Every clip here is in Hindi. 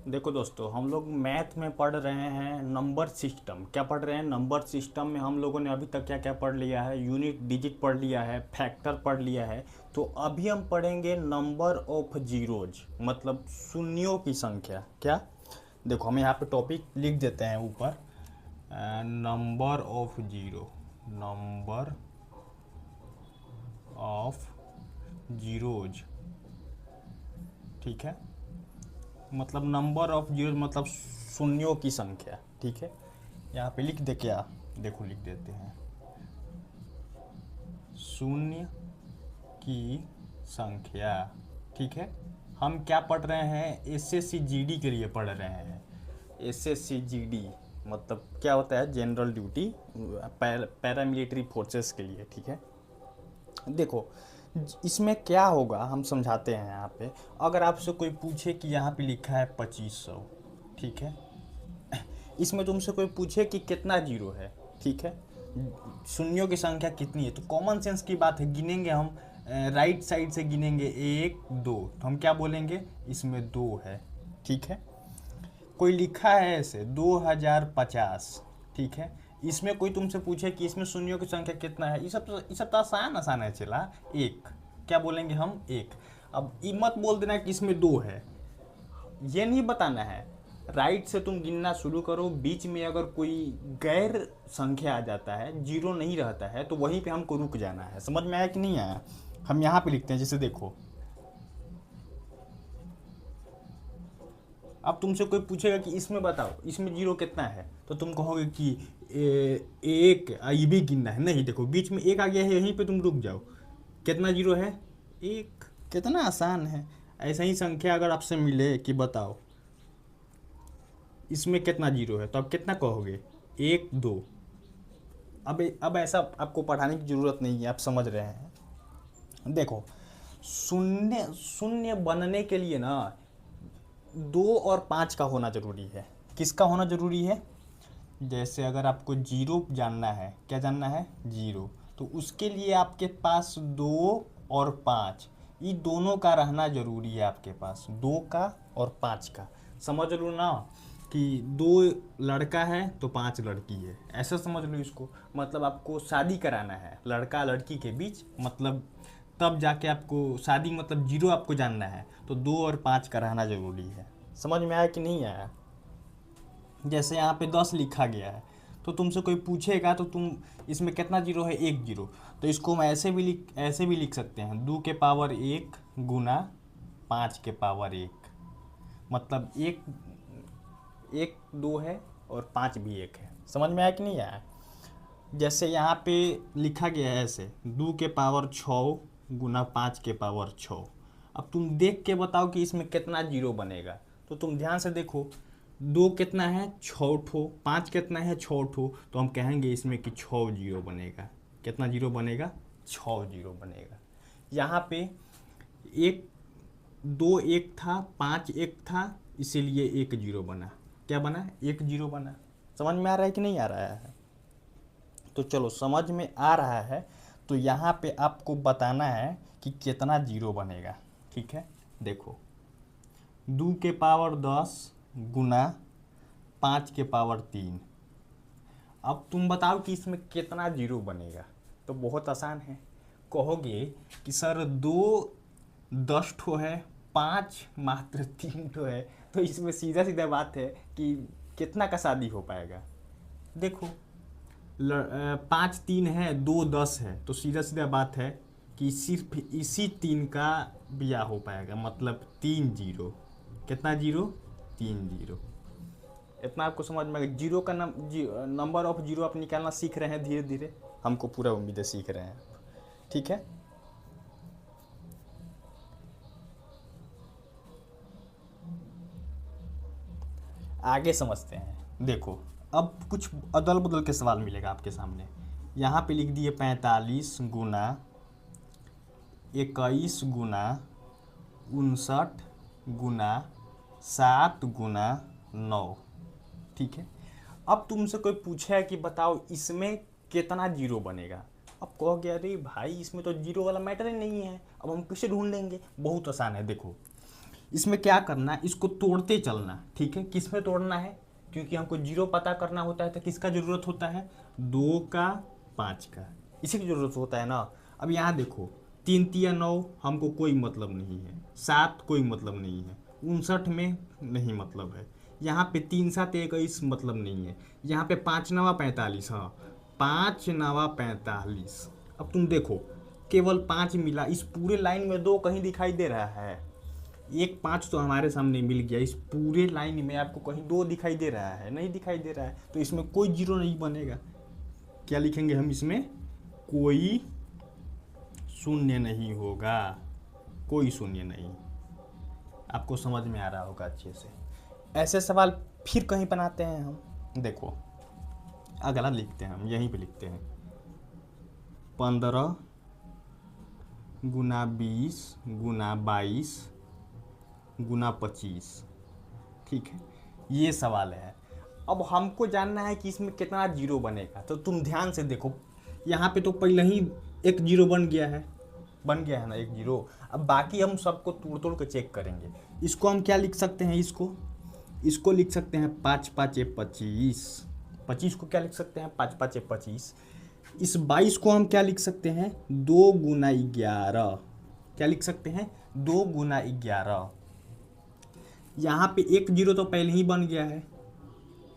देखो दोस्तों, हम लोग मैथ में पढ़ रहे हैं नंबर सिस्टम। क्या पढ़ रहे हैं? नंबर सिस्टम में हम लोगों ने अभी तक क्या क्या पढ़ लिया है? यूनिट डिजिट पढ़ लिया है, फैक्टर पढ़ लिया है। तो अभी हम पढ़ेंगे नंबर ऑफ जीरोज, मतलब शून्यों की संख्या। क्या? देखो, हम यहाँ पे टॉपिक लिख देते हैं ऊपर, number of zero, number of zeros. ठीक है, मतलब नंबर ऑफ जीरो मतलब शून्यों की संख्या। ठीक है, यहाँ पे लिख दे क्या? देखो, लिख देते हैं शून्य की संख्या। ठीक है, हम क्या पढ़ रहे हैं? एसएससी जीडी के लिए पढ़ रहे हैं। एसएससी जीडी मतलब क्या होता है? जनरल ड्यूटी, पैरामिलिट्री फोर्सेस के लिए। ठीक है, देखो इसमें क्या होगा हम समझाते हैं यहाँ पे। अगर आपसे कोई पूछे कि यहाँ पे लिखा है 2500, ठीक है, इसमें तुमसे कोई पूछे कि कितना जीरो है, ठीक है, शून्यों की संख्या कितनी है, तो कॉमन सेंस की बात है, गिनेंगे हम राइट साइड से गिनेंगे 1 2, तो हम क्या बोलेंगे? इसमें 2 है। ठीक है, कोई लिखा है ऐसे 2050, ठीक है, इसमें कोई तुमसे पूछे कि इसमें शून्यों की संख्या कितना है, ये सब तो आसान आसान है। चला एक, क्या बोलेंगे हम? एक। अब ये मत बोल देना कि इसमें 2 है, ये नहीं बताना है। राइट से तुम गिनना शुरू करो, बीच में अगर कोई गैर संख्या आ जाता है, जीरो नहीं रहता है, तो वहीं पे हमको रुक जाना है। समझ में आया कि नहीं आया? हम यहाँ पे लिखते हैं, जैसे देखो, अब तुमसे कोई पूछेगा कि इसमें बताओ इसमें जीरो कितना है, तो तुम कहोगे कि एक, ये भी गिनना है। नहीं, देखो बीच में एक आ गया है, यहीं पे तुम रुक जाओ। कितना जीरो है? एक। कितना आसान है। ऐसा ही संख्या अगर आपसे मिले कि बताओ इसमें कितना जीरो है, तो आप कितना कहोगे? 1 2। अब ऐसा आपको पढ़ाने की ज़रूरत नहीं है, आप समझ रहे हैं। देखो, शून्य शून्य बनने के लिए ना 2 और 5 का होना ज़रूरी है। किसका होना ज़रूरी है? जैसे अगर आपको जीरो जानना है, क्या जानना है? जीरो, तो उसके लिए आपके पास 2 और 5, ये दोनों का रहना ज़रूरी है आपके पास, 2 का और 5 का। समझ लो ना कि 2 लड़का है तो 5 लड़की है, ऐसा समझ लो इसको। मतलब आपको शादी कराना है लड़का लड़की के बीच, मतलब तब जाके आपको शादी, मतलब जीरो आपको जानना है, तो 2 और 5 का रहना ज़रूरी है। समझ में आया कि नहीं आया? जैसे यहाँ पे 10 लिखा गया है, तो तुमसे कोई पूछेगा तो तुम इसमें कितना जीरो है? 1 जीरो, तो इसको हम ऐसे भी लिख सकते हैं, 2 के पावर 1 गुना 5 के पावर 1, मतलब एक एक 2 है और 5 भी 1 है। समझ में आया कि नहीं आया? जैसे यहाँ पे लिखा गया है ऐसे, 2 के पावर 6 गुना 5 के पावर 6। अब तुम देख के बताओ कि इसमें कितना जीरो बनेगा। तो तुम ध्यान से देखो, 2 कितना है? 6 ठो, 5 कितना है? 6 ठो, तो हम कहेंगे इसमें कि 6 जीरो बनेगा। कितना जीरो बनेगा? 6 जीरो बनेगा। यहाँ पे एक 2 1 था, 5 1 था, इसीलिए 1 जीरो बना। क्या बना? 1 जीरो बना। समझ में आ रहा है कि नहीं आ रहा है? तो चलो, समझ में आ रहा है, तो यहाँ पे आपको बताना है कि कितना जीरो बनेगा। ठीक है, देखो, 2 के पावर 10 गुना 5 के पावर 3। अब तुम बताओ कि इसमें कितना जीरो बनेगा। तो बहुत आसान है, कहोगे कि सर 2 10 ठो है, 5 मात्र 3 ठो है, तो इसमें सीधा सीधा बात है कि कितना का शादी हो पाएगा। देखो, 5 3 है, 2 10 है, तो सीधा सीधा बात है कि सिर्फ इसी 3 का ब्याह हो पाएगा, मतलब 3 जीरो। कितना जीरो? 3 जीरो। इतना आपको समझ में आ गया? जीरो का नंबर ऑफ जीरो आप निकालना सीख रहे हैं धीरे धीरे, हमको पूरा उम्मीद है सीख रहे हैं। ठीक है, आगे समझते हैं। देखो, अब कुछ अदल बदल के सवाल मिलेगा आपके सामने। यहाँ पे लिख दिए 45 गुना 21 गुना 59 गुना 7 गुना 9। ठीक है, अब तुमसे कोई पूछे कि बताओ इसमें कितना जीरो बनेगा। अब कहोगे अरे भाई इसमें तो जीरो वाला मैटर ही नहीं है, अब हम कैसे ढूंढ लेंगे? बहुत आसान है। देखो, इसमें क्या करना है, इसको तोड़ते चलना, ठीक है। किस में तोड़ना है, क्योंकि हमको जीरो पता करना होता है तो किसका जरूरत होता है, 2 का 5 का, इसी की जरूरत होता है ना। अब यहाँ देखो 3 तिया 9, हमको कोई मतलब नहीं है। 7 कोई मतलब नहीं है। 59 में नहीं मतलब है। यहाँ पे 3 7 21 मतलब नहीं है। यहाँ पे 5 9 45, हाँ 5 9 45। अब तुम देखो केवल 5 मिला, इस पूरे लाइन में 2 कहीं दिखाई दे रहा है। एक 5 तो हमारे सामने मिल गया, इस पूरे लाइन में आपको कहीं 2 दिखाई दे रहा है, नहीं दिखाई दे रहा है, तो इसमें कोई जीरो नहीं बनेगा। क्या लिखेंगे हम इसमें, कोई शून्य नहीं होगा, कोई शून्य नहीं। आपको समझ में आ रहा होगा अच्छे से। ऐसे सवाल फिर कहीं बनाते हैं हम, देखो अगला लिखते हैं हम, यहीं पे लिखते हैं 15 गुना 20 गुना 22 गुना 25, ठीक है, ये सवाल है। अब हमको जानना है कि इसमें कितना जीरो बनेगा, तो तुम ध्यान से देखो, यहाँ पे तो पहले ही एक जीरो बन गया है ना, एक जीरो। अब बाकी हम सबको तोड़ तोड़ के चेक करेंगे। इसको हम क्या लिख सकते हैं, इसको लिख सकते हैं 5 5 25। 25 को क्या लिख सकते हैं, 5 5 25। इस 22 को हम क्या लिख सकते हैं, 2 गुना 11। क्या लिख सकते हैं, 2 गुना 11। यहाँ पे एक जीरो तो पहले ही बन गया है,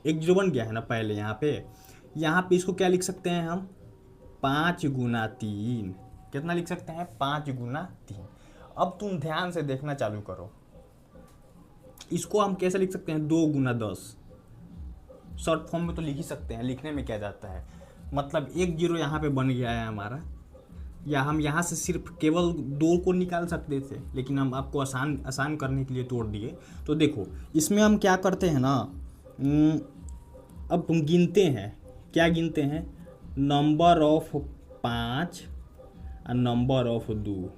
एक जीरो बन गया है ना पहले यहाँ पे इसको क्या लिख सकते हैं हम, 5 गुना 3। कितना लिख सकते हैं, 5 गुना 3। अब तुम ध्यान से देखना चालू करो, इसको हम कैसे लिख सकते हैं, 2 गुना 10। शॉर्ट फॉर्म में तो लिख ही सकते हैं, लिखने में क्या जाता है, मतलब एक जीरो यहाँ पे बन गया है हमारा, या हम यहाँ से सिर्फ केवल 2 को निकाल सकते थे, लेकिन हम आपको आसान करने के लिए तोड़ दिए। तो देखो इसमें हम क्या करते हैं ना, अब हम गिनते हैं, क्या गिनते हैं, नंबर ऑफ 5 और नंबर ऑफ 2।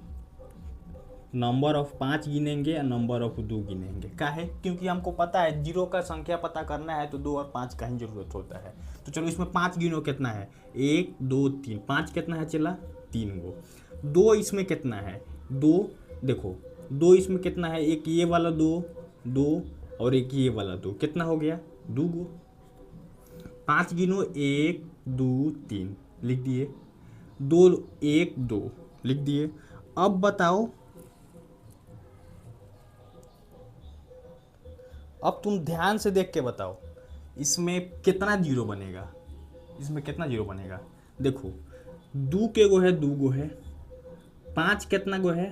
नंबर ऑफ 5 गिनेंगे और नंबर ऑफ 2 गिनेंगे। क्या है, क्योंकि हमको पता है जीरो का संख्या पता करना है तो 2 और 5 का ही जरूरत होता है। तो चलो इसमें 5 गिनो, कितना है, 1 2 3, 5 कितना है चला, 3 गो। 2 इसमें कितना है, 2, देखो 2 इसमें कितना है, एक ये वाला 2 और एक ये वाला 2, कितना हो गया, 2 गो। 5 गिनो, 1 2 3 लिख दिए, 2 1 2 लिख दिए। अब बताओ, अब तुम ध्यान से देख के बताओ इसमें कितना जीरो बनेगा, इसमें कितना जीरो बनेगा। देखो 2 के गो है, 2 गो है, 5 कितना गो है,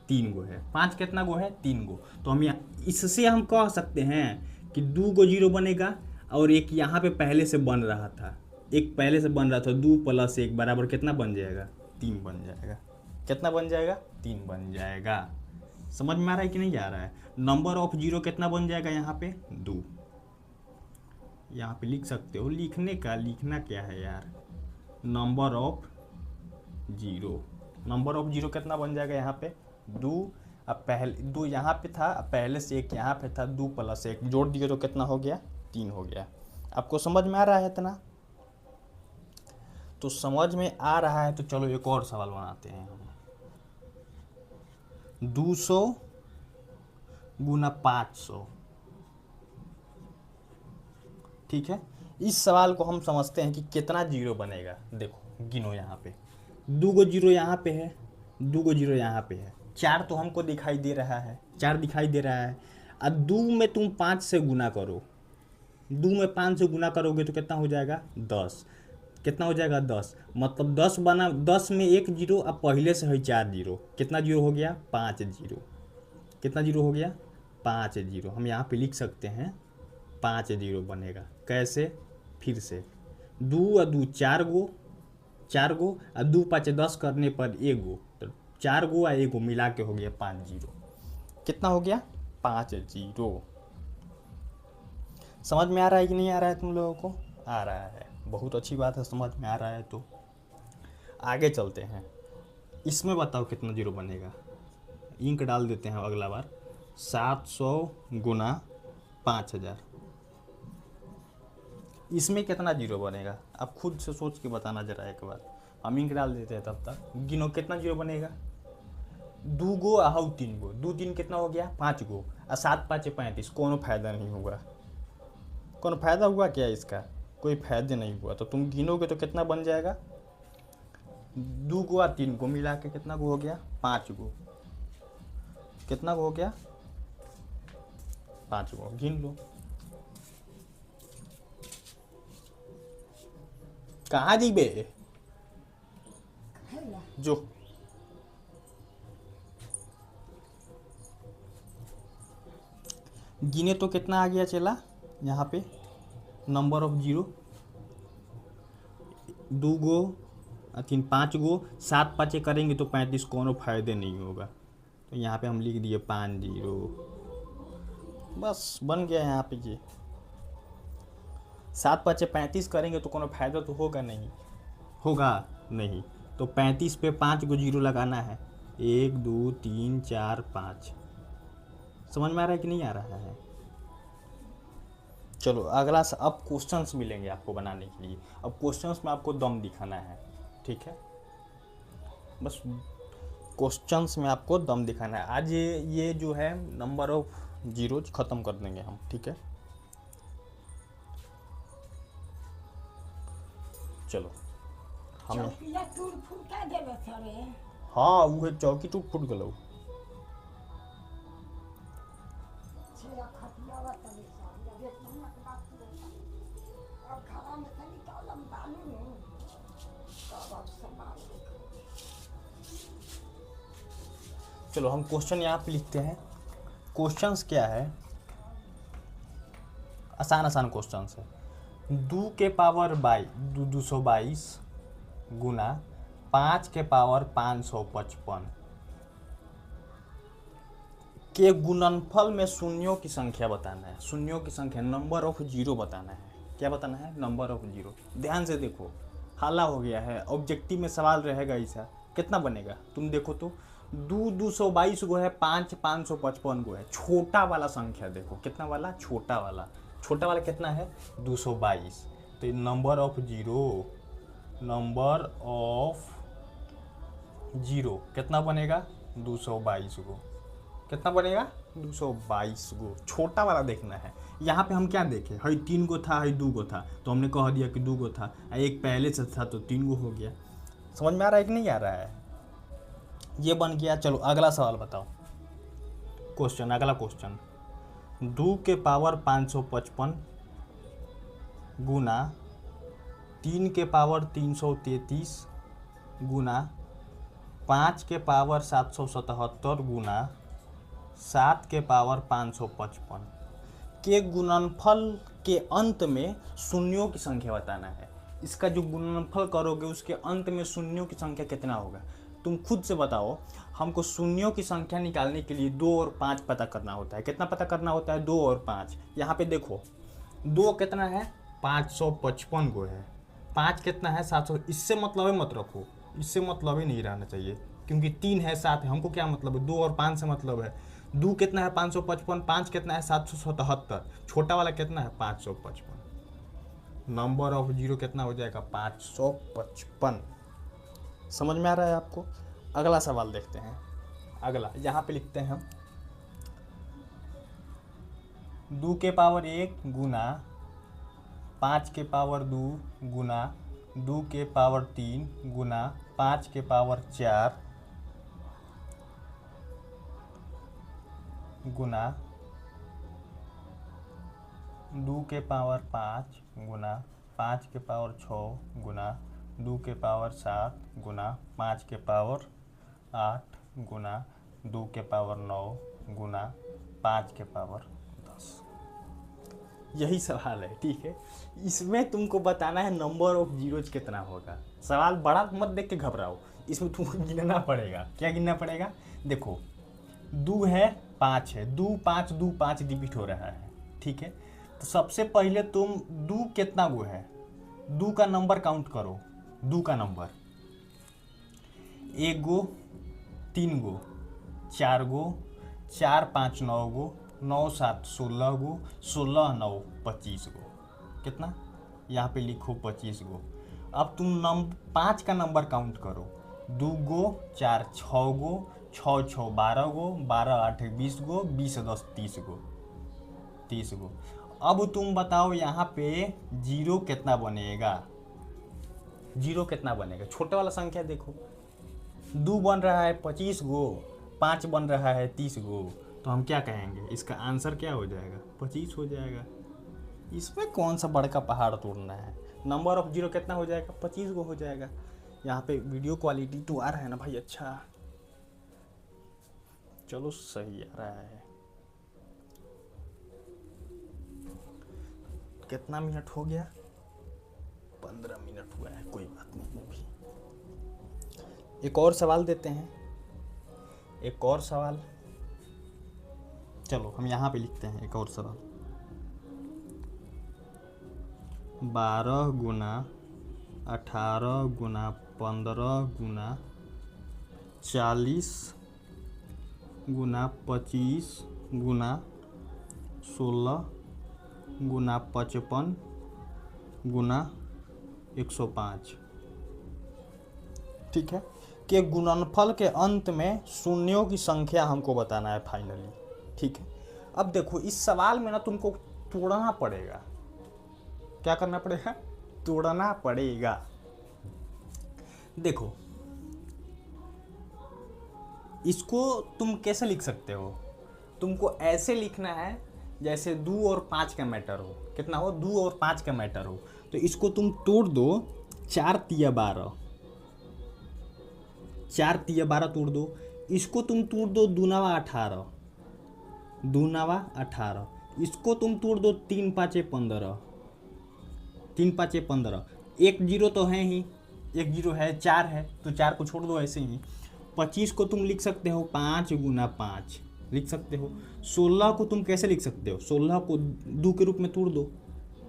3 गो है, 5 कितना गो है, 3 गो। तो हम इससे हम कह सकते हैं कि 2 गो जीरो बनेगा, और एक यहाँ पे पहले से बन रहा था, एक पहले से बन रहा था, 2 + 1 बराबर कितना बन जाएगा, 3 बन जाएगा। कितना बन जाएगा, 3 बन जाएगा। समझ में आ रहा है कि नहीं आ रहा है। नंबर ऑफ जीरो कितना बन जाएगा यहाँ पे, 2। यहाँ पे लिख सकते हो, लिखना क्या है यार, नंबर ऑफ जीरो कितना बन जाएगा यहाँ पे, 2। अब पहले 2 यहाँ पे था, अब पहले से एक यहाँ पे था, 2 + 1 जोड़ दिए तो कितना हो गया, 3 हो गया। आपको समझ में आ रहा है इतना, तो समझ में आ रहा है तो चलो एक और सवाल बनाते हैं हम। 200 गुना 500, ठीक है। इस सवाल को हम समझते हैं कि कितना जीरो बनेगा। देखो गिनो, यहाँ पे 2 गो जीरो यहाँ पे है, 2 गो जीरो यहाँ पे है, 4 तो हमको दिखाई दे रहा है, 4 दिखाई दे रहा है। और 2 में तुम 5 से गुना करो, 2 में 5 से गुना करोगे तो कितना हो जाएगा, 10। कितना हो जाएगा, 10। मतलब 10 बना, 10 में एक जीरो, अब पहले से है 4 जीरो, कितना जीरो हो गया, 5 जीरो। कितना जीरो हो गया, 5 जीरो। हम यहाँ पे लिख सकते हैं 5 जीरो बनेगा। कैसे, फिर से 2 और 2 4 गो, 4 गो और 2 5 10 करने पर 1 गो, तो 4 गो और 1 गो मिला के हो गया 5 जीरो। कितना हो गया, 5 जीरो। समझ में आ रहा है कि नहीं आ रहा है तुम लोगों को, आ रहा है, बहुत अच्छी बात है, समझ में आ रहा है। तो आगे चलते हैं, इसमें बताओ कितना जीरो बनेगा। इंक डाल देते हैं अगला बार, 700 गुना 5000, इसमें कितना जीरो बनेगा, आप खुद से सोच के बताना जरा एक बार। हम इंक डाल देते हैं तब तक, गिनो कितना जीरो बनेगा, दू गो आहू 3 गो, 2 3 कितना हो गया 5 गो, और 7 5 35, कोनो फायदा नहीं होगा। कोनो फायदा हुआ क्या इसका? कोई फायदा नहीं हुआ। तो तुम गिनोगे तो कितना बन जाएगा, 2 गो और 3 गो मिला के कितना गो हो गया 5 गो। कितना गो हो गया 5 गो, गिन लो। कहाँ जी बे जो गिने तो कितना आ गया चला यहाँ पे, नंबर ऑफ जीरो, 2 गो 3 5 गो, 7 5 करेंगे तो 35, कोनो फायदे नहीं होगा। तो यहाँ पे हम लिख दिए 5 0, बस बन गया यहाँ पे ये। 7 5 35 करेंगे तो कोनो फायदा तो होगा नहीं, होगा नहीं। तो 35 पे 5 गो जीरो लगाना है, 1 2 3 4 5। समझ में आ रहा है कि नहीं आ रहा है? चलो अगला अब क्वेश्चंस मिलेंगे आपको बनाने के लिए। अब क्वेश्चंस में आपको दम दिखाना है, ठीक है, बस क्वेश्चंस में आपको दम दिखाना है। आज ये जो है नंबर ऑफ जीरोज ख़त्म कर देंगे हम, ठीक है। चलो हम, हाँ वो चौकी टूट फूट गलो। चलो हम क्वेश्चन यहाँ पे लिखते हैं। क्वेश्चंस क्या है, आसान आसान क्वेश्चंस है। 2 के पावर 222 गुना 5 के पावर 555 के गुणनफल में शून्यों की संख्या बताना है। शून्यों की संख्या, नंबर ऑफ जीरो बताना है। क्या बताना है? Number of zero. ध्यान से देखो, हाला हो गया है, ऑब्जेक्टिव में सवाल रहेगा ऐसा। कितना बनेगा तुम देखो तो, 222 गो है, 5 555 गो है। छोटा वाला संख्या देखो, कितना वाला? छोटा वाला। छोटा वाला कितना है? 222। तो number of zero, number of zero कितना बनेगा? 222 गो। कितना बनेगा? 222 गो। छोटा वाला देखना है। यहाँ पे हम क्या देखें, हई 3 गो था, हई 2 गो था, तो हमने कह दिया कि 2 गो था, एक पहले से था तो 3 गो हो गया। समझ में आ रहा है कि नहीं आ रहा है? ये बन गया। चलो अगला सवाल बताओ। क्वेश्चन, अगला क्वेश्चन, 2 के पावर 555 गुना 3 के पावर 333 गुना 5 के पावर 777 गुना 7 के पावर 555 के गुणनफल के अंत में शून्यों की संख्या बताना है। इसका जो गुणनफल करोगे उसके अंत में शून्यों की संख्या कितना होगा? तुम खुद से बताओ। हमको शून्यों की संख्या निकालने के लिए 2 और 5 पता करना होता है। कितना पता करना होता है? 2 और 5। यहाँ पे देखो 2 कितना है? 555 गो है। 5 कितना है? 700। इससे मतलब है मत रखो, इससे मतलब ही नहीं रहना चाहिए, क्योंकि 3 है 7 है, हमको क्या मतलब है? 2 और 5 से मतलब है। 2 कितना है? 555। 5 कितना है? 777। छोटा वाला कितना है? 555। नंबर ऑफ जीरो कितना हो जाएगा? 555। समझ में आ रहा है आपको? अगला सवाल देखते हैं। अगला यहाँ पे लिखते हैं हम, 2 के पावर 1 गुना 5 के पावर 2 गुना 2 के पावर 3 गुना 5 के पावर 4 गुना 2 के पावर 5 गुना 5 के पावर 6 गुना 2 के पावर 7 गुना 5 के पावर 8 गुना 2 के पावर 9 गुना 5 के पावर 10। यही सवाल है, ठीक है। इसमें तुमको बताना है नंबर ऑफ जीरोज कितना होगा। सवाल बड़ा मत देख के घबराओ, इसमें तुमको गिनना पड़ेगा। क्या गिनना पड़ेगा? देखो 2 है, 5 है, 2 5 2 5 रिपीट हो रहा है, ठीक है। तो सबसे पहले तुम 2 कितना गो है, 2 का नंबर काउंट करो। 2 का नंबर 1 गो, 3 गो, 4 गो, 4 5 9 गो, 9 7 16 गो, 16 9 25 गो। कितना? यहाँ पे लिखो 25 गो। अब तुम 5 का नंबर काउंट करो। 2 गो, 4 6 गो, छः छः 12 गो, 12 8 20 गो, 20 10 30 गो, 30 गो। अब तुम बताओ यहाँ पे जीरो कितना बनेगा, जीरो कितना बनेगा, छोटे वाला संख्या देखो। 2 बन रहा है 25 गो, 5 बन रहा है 30 गो, तो हम क्या कहेंगे, इसका आंसर क्या हो जाएगा, 25 हो जाएगा। इसमें कौन सा बड़का पहाड़ तोड़ना है, नंबर ऑफ जीरो कितना हो जाएगा, 25 गो हो जाएगा। यहाँ पे वीडियो क्वालिटी तो आ रहा है ना भाई, अच्छा चलो सही आ रहा है। कितना मिनट हो गया, 15 मिनट हुआ है, कोई बात नहीं। अभी एक और सवाल देते हैं, एक और सवाल, चलो हम यहाँ पे लिखते हैं एक और सवाल। 12 गुना 18 गुना 15 गुना 40 गुना 25 गुना 16 गुना 55 गुना 105, ठीक है, कि गुणनफल के अंत में शून्यों की संख्या हमको बताना है फाइनली, ठीक है। अब देखो इस सवाल में ना तुमको तोड़ना पड़ेगा, क्या करना पड़ेगा, तोड़ना पड़ेगा। देखो इसको तुम कैसे लिख सकते हो, तुमको ऐसे लिखना है जैसे 2 और 5 का मैटर हो, कितना हो, 2 और 5 का मैटर हो। तो इसको तुम तोड़ दो, 4 तिया 12, 4 तिया 12 तोड़ दो। इसको तुम तोड़ दो दूनावा 18, दूनावा 18। इसको तुम तोड़ दो 3 5 15, 3 5 15। एक जीरो तो है ही, एक जीरो है, 4 है, तो 4 को छोड़ दो ऐसे ही। 25 को तुम लिख सकते हो 5 गुना 5 लिख सकते हो। 16 को तुम कैसे लिख सकते हो, 16 को 2 के रूप में तोड़ दो,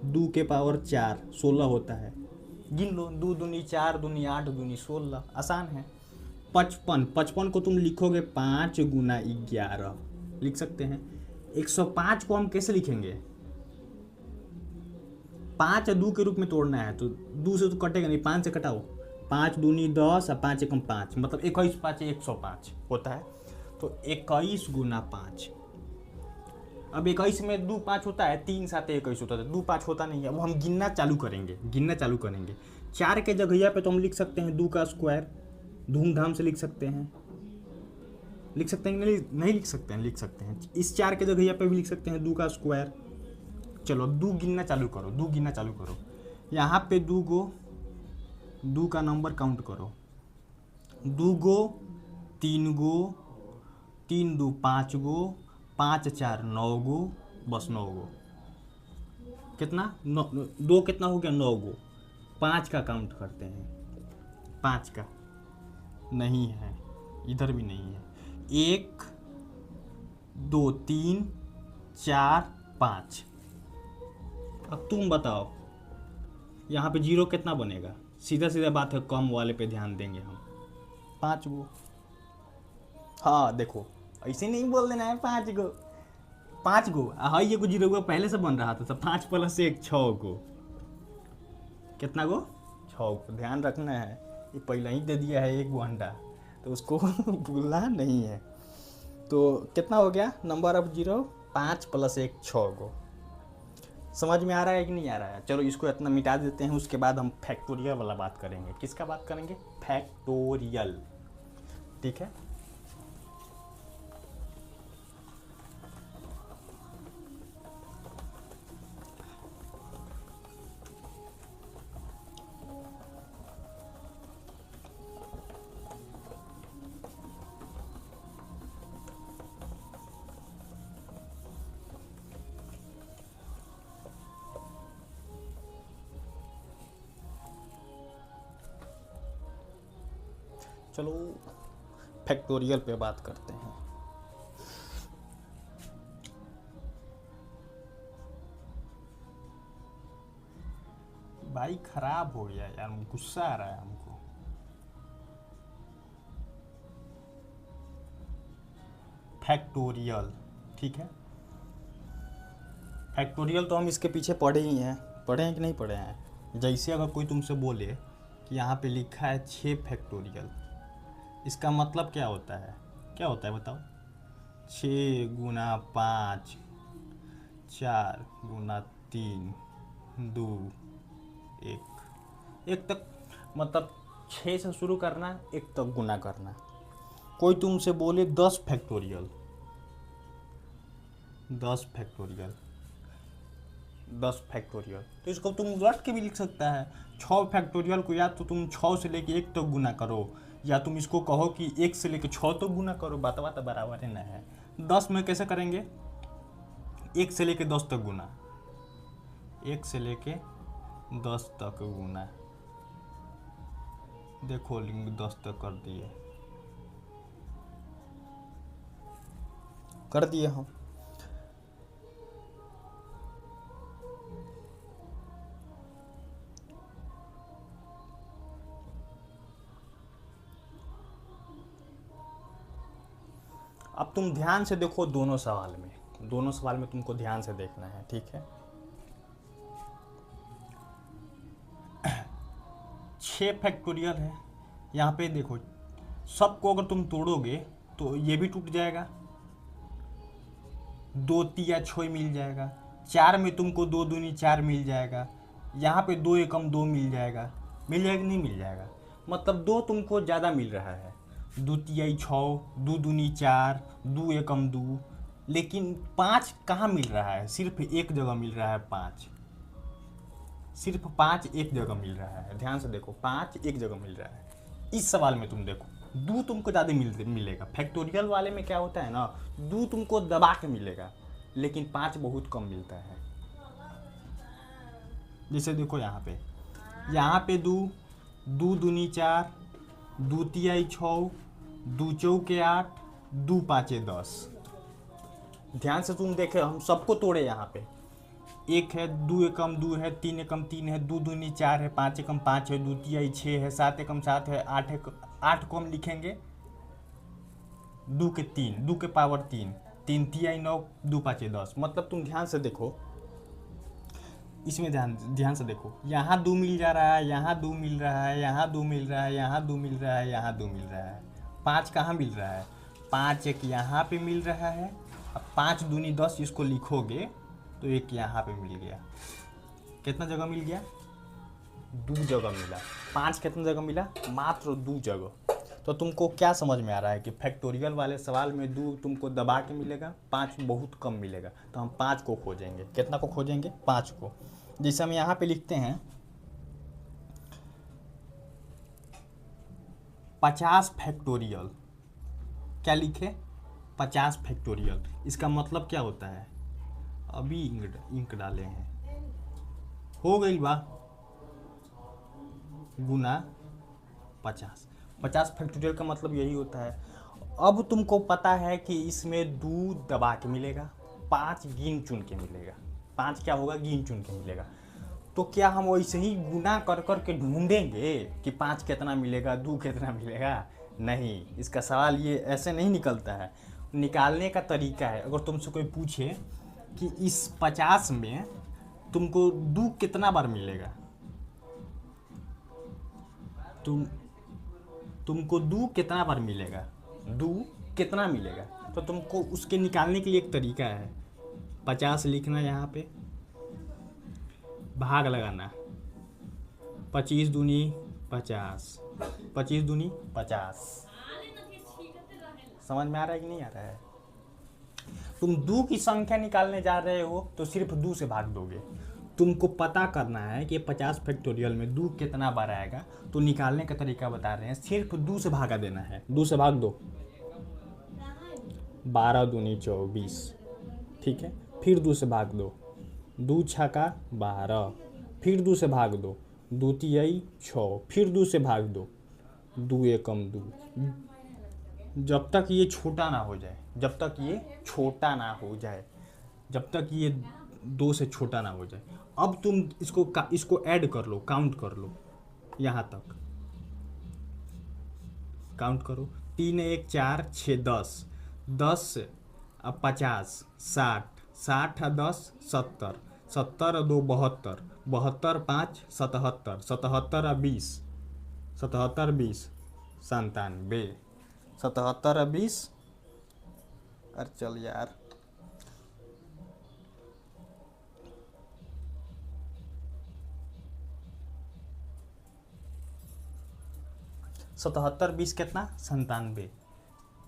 2 के पावर 4 16 होता है, गिन लो, 2 दूनी 4 दूनी 8 दूनी 16, आसान है। 55 को तुम लिखोगे 5 गुना 11 लिख सकते हैं। 105 को हम कैसे लिखेंगे, 5 2 के रूप में तोड़ना है, तो 2 से तो कटेगा नहीं, 5 से कटाओ, 5 दूनी 10 और 5 एकम 5, मतलब 21 5 105 होता है। तो 21 गुना 5, अब 21 में 2 5 होता है, 3 7 21 होता है, 2 5 होता नहीं है। अब हम गिनना चालू करेंगे, गिनना चालू करेंगे। 4 के जगह पे तो हम लिख सकते हैं 2 का स्क्वायर, धूमधाम से लिख सकते हैं, लिख सकते हैं, नहीं लिख सकते हैं, लिख सकते हैं। इस 4 के जगह पे भी लिख सकते हैं 2 का स्क्वायर। चलो अब 2 गिनना चालू करो, 2 गिनना चालू करो। यहाँ पे 2 गो, 2 का नंबर काउंट करो, 2 गो 3 गो, 3 2 5 गो, 5 4 9 गो, बस 9 गो। कितना, 2 कितना हो गया, 9 गो। 5 का काउंट करते हैं, 5 का नहीं है, इधर भी नहीं है। 1 2 3 4 5। अब तुम बताओ यहाँ पे जीरो कितना बनेगा, सीधा सीधा बात है, कम वाले पे ध्यान देंगे हम, 5 गो। हाँ देखो ऐसे नहीं बोल देना है, 5 गो, 5 गो। हाँ ये को जीरो गो पहले से बन रहा था, तो 5 + 1 6 गो, कितना गो, 6 गो। ध्यान रखना है, ये पहले ही दे दिया है 1 गो अंडा, तो उसको भूलना नहीं है। तो कितना हो गया, नंबर ऑफ जीरो 5 + 1 6 गो। समझ में आ रहा है कि नहीं आ रहा है। चलो इसको इतना मिटा देते हैं, उसके बाद हम फैक्टोरियल वाला बात करेंगे। किसका बात करेंगे, फैक्टोरियल, ठीक है। चलो फैक्टोरियल पे बात करते हैं। भाई खराब हो गया यार, गुस्सा आ रहा है हमको। फैक्टोरियल, ठीक है। फैक्टोरियल तो हम इसके पीछे पढ़े ही हैं, पढ़े हैं कि नहीं पढ़े हैं। जैसे अगर कोई तुमसे बोले कि यहाँ पे लिखा है 6 फैक्टोरियल, इसका मतलब क्या होता है, क्या होता है बताओ? 6 × 5, 4 × 3, 2, 1, एक तक, मतलब 6 से शुरू करना, एक तक गुना करना। कोई तुमसे बोले 10 फैक्टोरियल, 10 फैक्टोरियल, 10 फैक्टोरियल, तो इसको तुम उलट के भी लिख सकता है। 6 फैक्टोरियल को या तो तुम 6 से लेके 1 तक गुना करो, या तुम इसको कहो कि 1 से लेके 6 तक गुना करो, बात बात बराबर है ना है। 10 में कैसे करेंगे? 1 से लेके 10 तक गुना, 1 से लेके 10 तक गुना। देखो लिंक 10 तक कर दिए, कर दिए हम। अब तुम ध्यान से देखो दोनों सवाल में तुमको ध्यान से देखना है, ठीक है? 6 फैक्टोरियल है, यहाँ पे देखो सबको अगर तुम तोड़ोगे तो ये भी टूट जाएगा, 2 तिया 6 मिल जाएगा। 4 में तुमको 2 दूनी 4 मिल जाएगा, यहाँ पे 2 एकम 2 मिल जाएगा, नहीं मिल जाएगा, मतलब 2 तुमको ज़्यादा मिल रहा है। 2 तिया 6, 2 दूनी 4, 2 एकम 2, लेकिन 5 कहाँ मिल रहा है? सिर्फ एक जगह मिल रहा है 5, सिर्फ 5 एक जगह मिल रहा है। ध्यान से देखो, 5 एक जगह मिल रहा है। इस सवाल में तुम देखो 2 तुमको ज़्यादा मिलेगा। फैक्टोरियल वाले में क्या होता है ना, 2 तुमको दबा के मिलेगा, लेकिन 5 बहुत कम मिलता है। जैसे देखो यहाँ पे 2, 2 दूनी 4, 2 तिया 6, 2 चौके 8, 2 पाँचे 10। ध्यान से तुम देखे, हम सबको तोड़े। यहाँ पे 1 है, 2 एकम 2 है, 3 एकम 3 है, 2 दूनी 4 है, 5 एकम 5 है, 2 तिया 6 है, 7 एकम 7 है, 8 को हम लिखेंगे 2 के 3, 2 के पावर 3, 3 तिया 9, 2 पाँचे 10। मतलब तुम ध्यान से देखो, इसमें ध्यान से देखो, यहाँ 2 मिल जा रहा है, यहाँ 2 मिल रहा है, यहाँ 2 मिल रहा है, यहाँ 2 मिल रहा है, यहाँ 2 मिल रहा है। 5 कहाँ मिल रहा है? 5 एक यहाँ पे मिल रहा है। अब 5 दूनी 10 इसको लिखोगे तो एक यहाँ पे मिल गया। कितना जगह मिल गया? 2 जगह मिला। 5 कितना जगह मिला? मात्र 2 जगह। तो तुमको क्या समझ में आ रहा है कि फैक्टोरियल वाले सवाल में 2 तुमको दबा के मिलेगा, 5 बहुत कम मिलेगा। तो हम 5 को खोजेंगे। कितना को खोजेंगे? 5 को। जैसे हम यहाँ पे लिखते हैं 50 फैक्टोरियल। क्या लिखे? 50 फैक्टोरियल। इसका मतलब क्या होता है? अभी इंक डाले हैं, हो गई बा गुना 50 फैक्टोरियल का मतलब यही होता है। अब तुमको पता है कि इसमें 2 दबा के मिलेगा, 5 गिन चुन के मिलेगा। 5 क्या होगा? गिन चुन के मिलेगा। तो क्या हम वैसे ही गुना कर कर के ढूंढेंगे कि 5 कितना मिलेगा, 2 कितना मिलेगा? नहीं, इसका सवाल ये ऐसे नहीं निकलता है। निकालने का तरीका है, अगर तुमसे कोई पूछे कि इस 50 में तुमको 2 कितना बार मिलेगा, तुमको 2 कितना बार मिलेगा, 2 कितना मिलेगा, तो तुमको उसके निकालने के लिए एक तरीका है। 50 लिखना, यहाँ पे भाग लगाना, 25 दूनी 50, 25 दूनी 50। समझ में आ रहा है कि नहीं आ रहा है? तुम 2 की संख्या निकालने जा रहे हो तो सिर्फ 2 से भाग दोगे। तुमको पता करना है कि 50 फैक्टोरियल में 2 कितना बार आएगा, तो निकालने का तरीका बता रहे हैं, सिर्फ 2 से भागा देना है। 2 से भाग दो, 12 दूनी 24, ठीक है। फिर 2 से भाग दो, 2 छक्का 12, फिर 2 से भाग दो, 2 तिया 6, फिर 2 से भाग दो, 2 एकम 2। जब तक ये छोटा ना हो जाए, जब तक ये जब तक ये 2 से छोटा ना हो जाए। अब तुम इसको ऐड कर लो, काउंट कर लो, यहाँ तक काउंट करो। 3 1 4 6 10, 10 अब 50, 60, 60 10 70, 70 2 72, 72 5 77, 77 20, 77 20 97, 77 20 अरे चल यार, 77 20 कितना 97।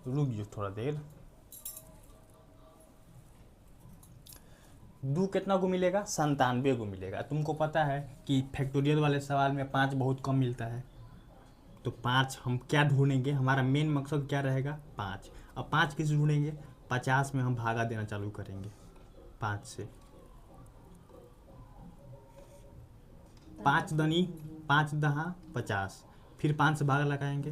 रुक जाओ थोड़ा देर। दो कितना को मिलेगा 97 को मिलेगा। तुमको पता है कि फैक्टोरियल वाले सवाल में 5 बहुत कम मिलता है, तो 5 हम क्या ढूंढेंगे, हमारा मेन मकसद क्या रहेगा 5। अब 5 किस ढूंढेंगे, 50 में हम भागा देना चालू करेंगे 5 से। 5 दनी 5 दहा 50, फिर 5 से भागा लगाएंगे,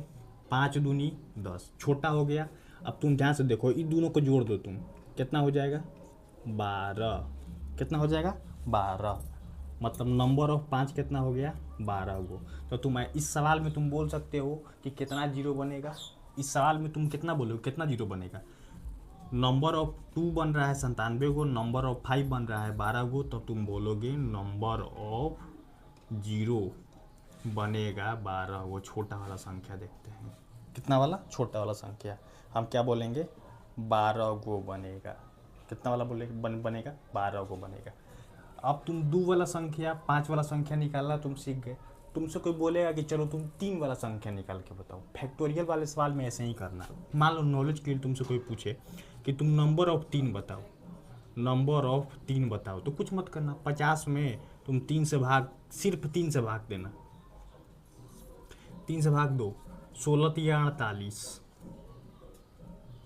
5 दूनी 10, छोटा हो गया। अब तुम ध्यान से देखो, इन दोनों को जोड़ दो तुम, कितना हो जाएगा 12। कितना हो जाएगा 12, मतलब नंबर ऑफ 5 कितना हो गया 12 गो। तो तुम इस सवाल में तुम बोल सकते हो कि कितना जीरो बनेगा। इस सवाल में तुम कितना बोलोगे, कितना जीरो बनेगा। नंबर ऑफ 2 बन रहा है 97 गो, नंबर ऑफ 5 बन रहा है 12 गो, तो तुम बोलोगे नंबर ऑफ जीरो बनेगा 12 गो। छोटा वाला संख्या देखते हैं, कितना वाला छोटा वाला संख्या, हम क्या बोलेंगे 12 गो बनेगा। कितना वाला बनेगा 12 को बनेगा। अब तुम 2 वाला संख्या 5 वाला संख्या निकालना तुम सीख गए। तुमसे कोई बोलेगा कि चलो तुम 3 वाला संख्या निकाल के बताओ, फैक्टोरियल वाले सवाल में ऐसे ही करना। मान लो नॉलेज के लिए तुमसे कोई पूछे कि तुम नंबर ऑफ 3 बताओ, नंबर ऑफ 3 बताओ, तो कुछ मत करना, 50 में तुम 3 से भाग, सिर्फ 3 से भाग देना, 3 से भाग दो, 16 या 48,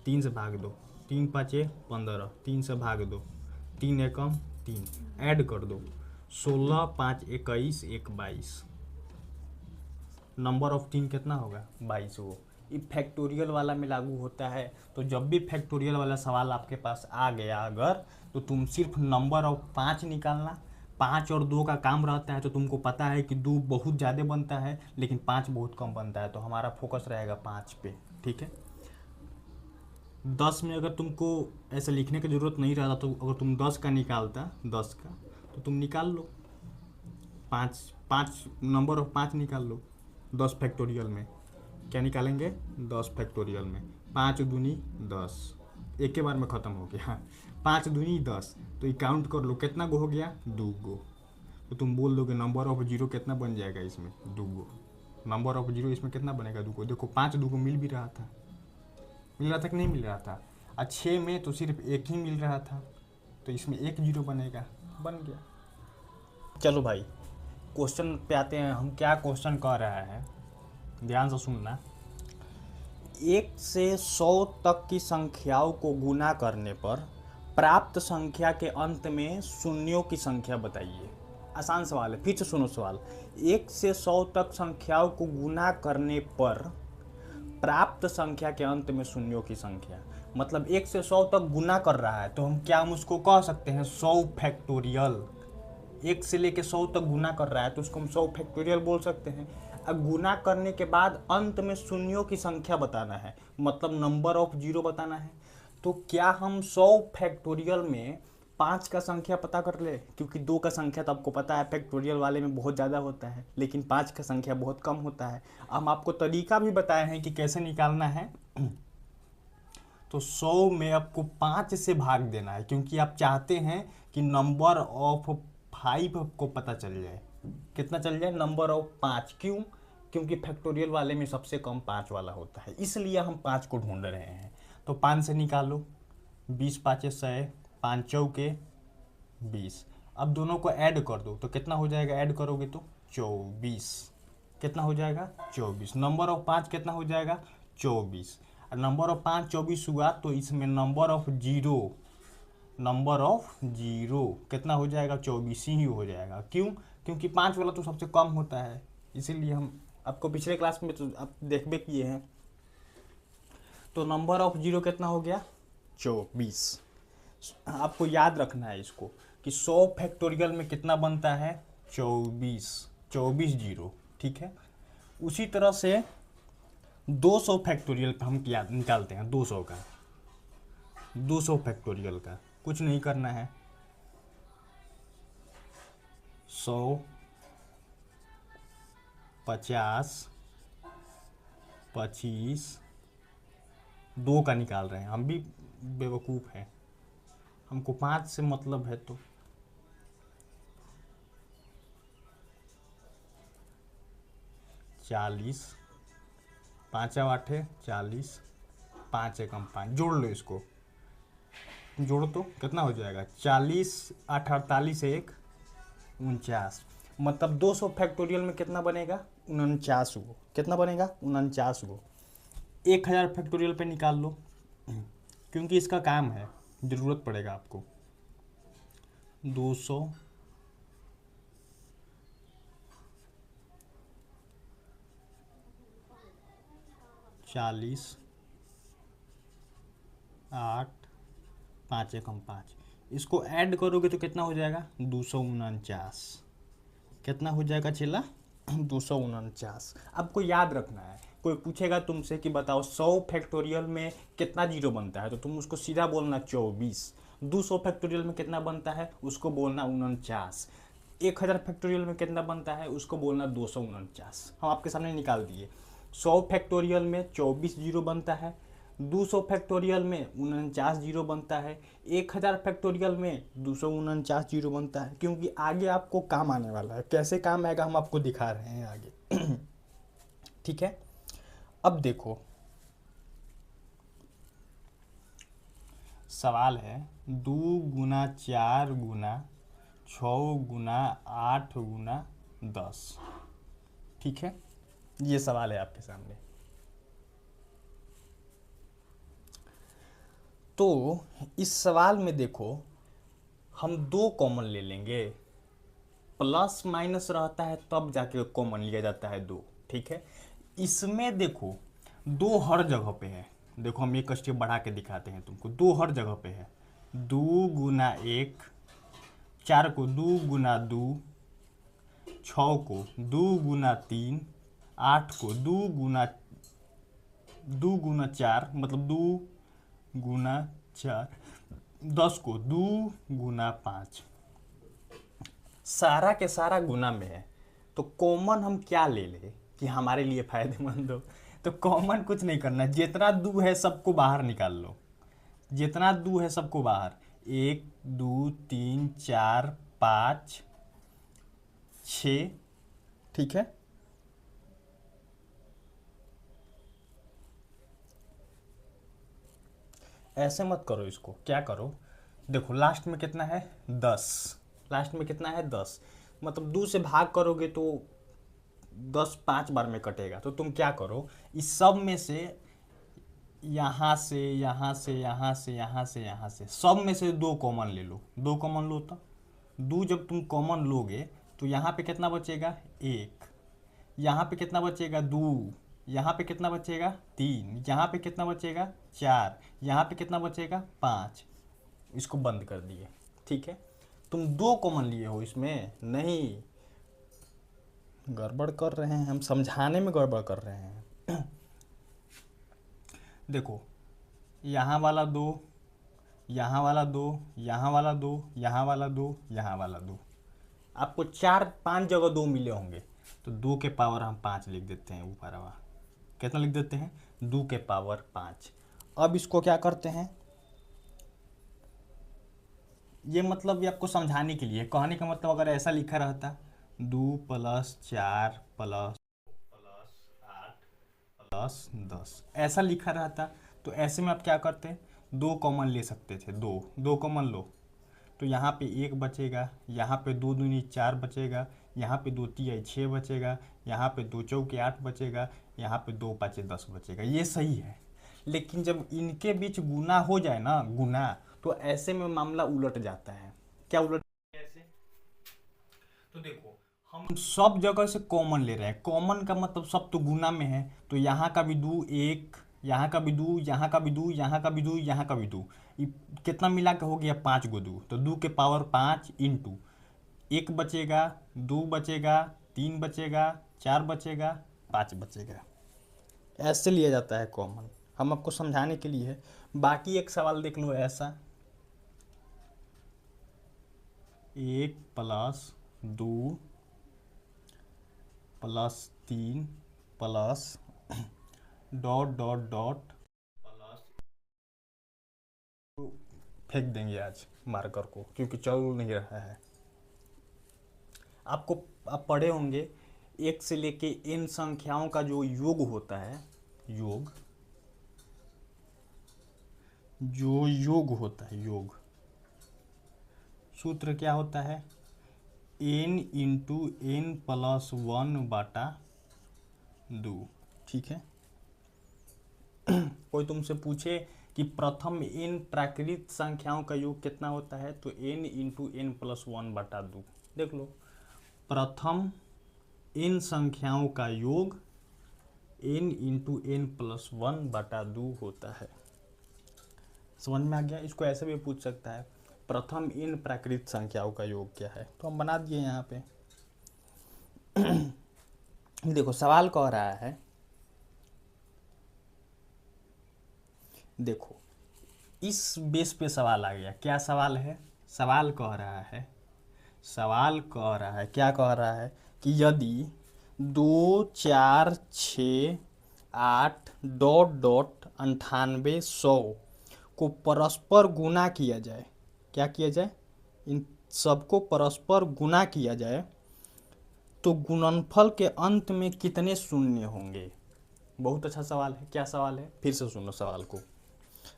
3 से भाग दो, 3 5 15, 3 से भाग दो, 3 एकम 3, ऐड कर दो, 16 5 21 1 22, नंबर ऑफ 3 कितना होगा 22 गो। ये फैक्टोरियल वाला में लागू होता है। तो जब भी फैक्टोरियल वाला सवाल आपके पास आ गया अगर, तो तुम सिर्फ नंबर ऑफ 5 निकालना। 5 और 2 का काम रहता है, तो तुमको पता है कि 2 बहुत ज़्यादा बनता है लेकिन 5 बहुत कम बनता है, तो हमारा फोकस रहेगा 5 पे, ठीक है। 10 में अगर तुमको ऐसे लिखने की ज़रूरत नहीं रहता, तो अगर तुम 10 का निकालता, 10 का, तो तुम निकाल लो 5 नंबर ऑफ 5 निकाल लो 10 फैक्टोरियल में। क्या निकालेंगे 10 फैक्टोरियल में, 5 दूनी 10, एक के बार में ख़त्म हो गया, 5 दूनी 10, तो ये काउंट कर लो कितना गो हो गया 2 गो। तो तुम बोल दोगे नंबर ऑफ जीरो कितना बन जाएगा इसमें 2 गो, नंबर ऑफ जीरो इसमें कितना बनेगा 2 गो। देखो 5 2 गो मिल भी रहा था, मिल रहा था कि नहीं मिल रहा था, और 6 में तो सिर्फ एक ही मिल रहा था, तो इसमें 1 जीरो बनेगा, बन गया। चलो भाई क्वेश्चन पे आते हैं, हम क्या क्वेश्चन कह रहा है, ध्यान से सुनना। 1 से 100 तक की संख्याओं को गुना करने पर प्राप्त संख्या के अंत में शून्यों की संख्या बताइए। आसान सवाल है, फिर से सुनो सवाल। 1 से 100 तक संख्याओं को गुना करने पर प्राप्त संख्या के अंत में शून्यों की संख्या, मतलब 1 से 100 तक गुना कर रहा है, तो हम उसको कह सकते हैं 100 फैक्टोरियल। 1 से लेके 100 तक गुना कर रहा है तो उसको हम 100 फैक्टोरियल बोल सकते हैं। अब गुना करने के बाद अंत में शून्यों की संख्या बताना है, मतलब नंबर ऑफ जीरो बताना है। तो क्या हम 100 फैक्टोरियल में 5 का संख्या पता कर ले, क्योंकि 2 का संख्या तो आपको पता है फैक्टोरियल वाले में बहुत ज़्यादा होता है, लेकिन 5 का संख्या बहुत कम होता है। हम आपको तरीका भी बताए हैं कि कैसे निकालना है। तो 100 में आपको 5 से भाग देना है, क्योंकि आप चाहते हैं कि नंबर ऑफ 5 आपको पता चल जाए। कितना चल जाए नंबर ऑफ 5, क्यों, क्योंकि फैक्टोरियल वाले में सबसे कम 5 वाला होता है, इसलिए हम 5 को ढूंढ रहे हैं। तो 5 से निकालो, 20 5 100, 5 चौके 20। अब दोनों को ऐड कर दो तो कितना हो जाएगा, ऐड करोगे तो 24। कितना हो जाएगा 24। नंबर ऑफ 5 कितना हो जाएगा 24। और नंबर ऑफ 5 24 हुआ, तो इसमें नंबर ऑफ जीरो कितना हो जाएगा 24 ही हो जाएगा। क्यों, क्योंकि 5 वाला तो सबसे कम होता है, इसीलिए हम आपको पिछले क्लास में तो आप देखबे किए हैं। तो नंबर ऑफ जीरो कितना हो गया 24। आपको याद रखना है इसको कि 100 फैक्टोरियल में कितना बनता है 24 जीरो, ठीक है। उसी तरह से 200 फैक्टोरियल का हम याद निकालते हैं, 200 का, 200 फैक्टोरियल का कुछ नहीं करना है। 100 50 25 दो का निकाल रहे हैं, हम भी बेवकूफ़ हैं, हमको 5 से मतलब है। तो 40, 5 8 40, 5 एकम 5, जोड़ लो इसको, जोड़ तो कितना हो जाएगा, 40 8 48 एक 49, मतलब 200 फैक्टोरियल में कितना बनेगा, 49 गो, कितना बनेगा 49 गो। 1000 फैक्टोरियल पे निकाल लो, क्योंकि इसका काम है, ज़रूरत पड़ेगा आपको। 200 40 8 5 एकम 5, इसको ऐड करोगे तो कितना हो जाएगा, 249, कितना हो जाएगा चेला, 249। आपको याद रखना है, कोई पूछेगा तुमसे कि बताओ 100 फैक्टोरियल में कितना जीरो बनता है, तो तुम उसको सीधा बोलना 24। 200 फैक्टोरियल में कितना बनता है, उसको बोलना 49। 1000 फैक्टोरियल में कितना बनता है, उसको बोलना 249। हम आपके सामने निकाल दिए। 100 फैक्टोरियल में 24 जीरो बनता है, 200 फैक्टोरियल में 49 जीरो बनता है, 1000 फैक्टोरियल में 249 जीरो बनता है, क्योंकि आगे आपको काम आने वाला है। कैसे काम आएगा हम आपको दिखा रहे हैं आगे। ठीक है, अब देखो सवाल है, 2 गुना 4 गुना 6 गुना 8 गुना 10, ठीक है, ये सवाल है आपके सामने। तो इस सवाल में देखो, हम दो कॉमन ले लेंगे, प्लस माइनस रहता है तब जाके कॉमन लिया जाता है दो, ठीक है। इसमें देखो दो हर जगह पे है, देखो हम एक स्टेप बढ़ा के दिखाते हैं तुमको, दो हर जगह पे है। 2 गुना 1, 4 को 2 गुना 2, 6 को 2 गुना 3, 8 को 2 गुना 4, मतलब 2 गुना 4, 10 को 2 गुना 5, सारा के सारा गुना में है। तो कॉमन हम क्या ले ले कि हमारे लिए फायदेमंद हो, तो कॉमन कुछ नहीं करना, जितना दू है सबको बाहर निकाल लो, जितना दू है सबको बाहर, 1 2 3 4 5 6, ठीक है। ऐसे मत करो, इसको क्या करो, देखो लास्ट में कितना है 10, लास्ट में कितना है 10, मतलब 2 से भाग करोगे तो 10 5 बार में कटेगा। तो तुम क्या करो, इस सब में से यहाँ से यहाँ से यहाँ से यहाँ से यहाँ से सब में से दो कॉमन ले लो, दो कॉमन लो, तो दो जब तुम कॉमन लोगे तो यहाँ पे कितना बचेगा 1, यहाँ पे कितना बचेगा 2, यहाँ पे कितना बचेगा 3, यहाँ पे कितना बचेगा 4, यहाँ पे कितना बचेगा 5, इसको बंद कर दिए, ठीक है। तुम दो कॉमन लिए हो इसमें, नहीं गड़बड़ कर रहे हैं हम, समझाने में गड़बड़ कर रहे हैं। देखो यहाँ वाला 2, यहाँ वाला 2, यहाँ वाला 2, यहाँ वाला 2, यहाँ वाला 2, आपको 4 5 जगह 2 मिले होंगे, तो 2 के पावर हम 5 लिख देते हैं ऊपर हवा, कितना लिख देते हैं 2 के पावर 5। अब इसको क्या करते हैं, ये मतलब ये आपको समझाने के लिए, कहने का मतलब अगर ऐसा लिखा रहता 2 + 4 + 8 + 10, ऐसा लिखा रहता, तो ऐसे में आप क्या करते, दो कॉमन ले सकते थे, दो दो कॉमन लो, तो यहाँ पे 1 बचेगा, यहाँ पे 2 दूनी 4 बचेगा, यहाँ पे 2 तिया 6 बचेगा, यहाँ पे 2 चौके 8 बचेगा, यहाँ पे 2 पाँचे 10 बचेगा, ये सही है। लेकिन जब इनके बीच गुना हो जाए ना, गुना, तो ऐसे में मामला उलट जाता है। क्या उलट, कैसे, तो देखो हम सब जगह से कॉमन ले रहे हैं, कॉमन का मतलब सब तो गुना में है, तो यहाँ का भी दो 1, यहाँ का भी दो, यहाँ का भी दो, यहाँ का भी दो, यहाँ का भी दो, कितना मिला के हो गया 5 गो दो, तो 2 के पावर 5 इंटू 1 बचेगा, 2 बचेगा, 3 बचेगा, 4 बचेगा, 5 बचेगा, ऐसे लिया जाता है कॉमन, हम आपको समझाने के लिए है। बाकी एक सवाल देख लो ऐसा, 1 + 2 + 3 plus dot dot dot plus फेंक देंगे आज मार्कर को, क्योंकि चल नहीं रहा है। आपको आप पढ़े होंगे एक से लेके n संख्याओं का जो योग होता है, योग होता है, योग सूत्र क्या होता है, n इंटू n प्लस 1/2। ठीक है। कोई तुमसे पूछे कि प्रथम n प्राकृत संख्याओं का योग कितना होता है, तो n इंटू n प्लस 1/2। देख लो, प्रथम n संख्याओं का योग n इंटू n प्लस 1/2 होता है। समझ में आ गया। इसको ऐसे भी पूछ सकता है, प्रथम n प्राकृत संख्याओं का योग क्या है, तो हम बना दिए यहाँ पे। देखो सवाल कह रहा है, देखो इस बेस पे सवाल आ गया। क्या सवाल है, सवाल कह रहा है, क्या कह रहा है कि यदि 2 4 6 8 डॉट डॉट 98 100 को परस्पर गुना किया जाए, क्या किया जाए, इन सबको परस्पर गुना किया जाए, तो गुणनफल के अंत में कितने शून्य होंगे। बहुत अच्छा सवाल है। क्या सवाल है, फिर से सुनो सवाल को।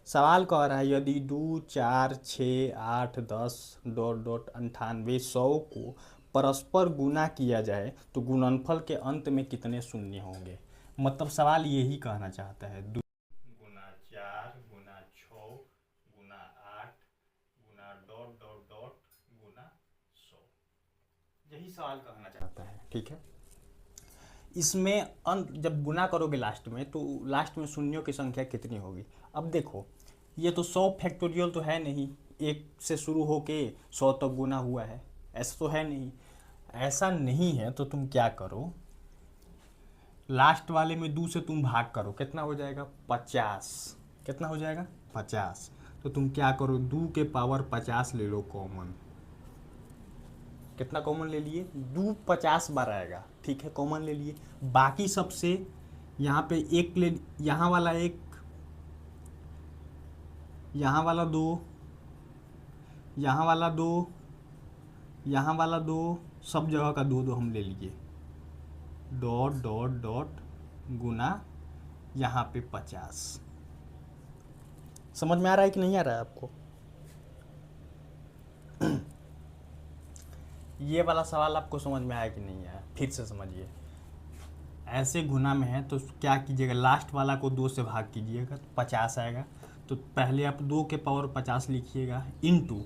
सवाल कह रहा है यदि 2 4 6 8 10 डॉट डॉट 98 100 को परस्पर गुना किया जाए तो गुणनफल के अंत में कितने शून्य होंगे। मतलब सवाल यही कहना चाहता है, 2 गुना 4 गुना 6 गुना 8 गुना डॉट डॉट डॉट गुना 100, यही सवाल कहना चाहता है। ठीक है। इसमें अंत जब गुना करोगे लास्ट में, तो लास्ट में शून्यों की संख्या कितनी होगी। अब देखो, ये तो 100 फैक्टोरियल तो है नहीं, 1 से शुरू होके 100 तक गुना हुआ है, ऐसा तो है नहीं। ऐसा नहीं है तो तुम क्या करो, लास्ट वाले में 2 से तुम भाग करो, कितना हो जाएगा 50। कितना हो जाएगा 50। तो तुम क्या करो, 2 के पावर 50 ले लो कॉमन। कितना कॉमन ले लिए, 2 50 बार आएगा। ठीक है, कॉमन ले लिए। बाकी सबसे यहाँ पे एक ले, यहाँ वाला 1, यहाँ वाला 2, यहाँ वाला 2, यहाँ वाला 2, सब जगह का 2 2 हम ले लिए। डॉट डॉट डॉट गुना यहाँ पे 50। समझ में आ रहा है कि नहीं आ रहा है आपको। ये वाला सवाल आपको समझ में आया कि नहीं आया, फिर से समझिए। ऐसे गुना में है तो क्या कीजिएगा, लास्ट वाला को 2 से भाग कीजिएगा तो 50 आएगा। तो पहले आप 2 के पावर 50 लिखिएगा, इंटू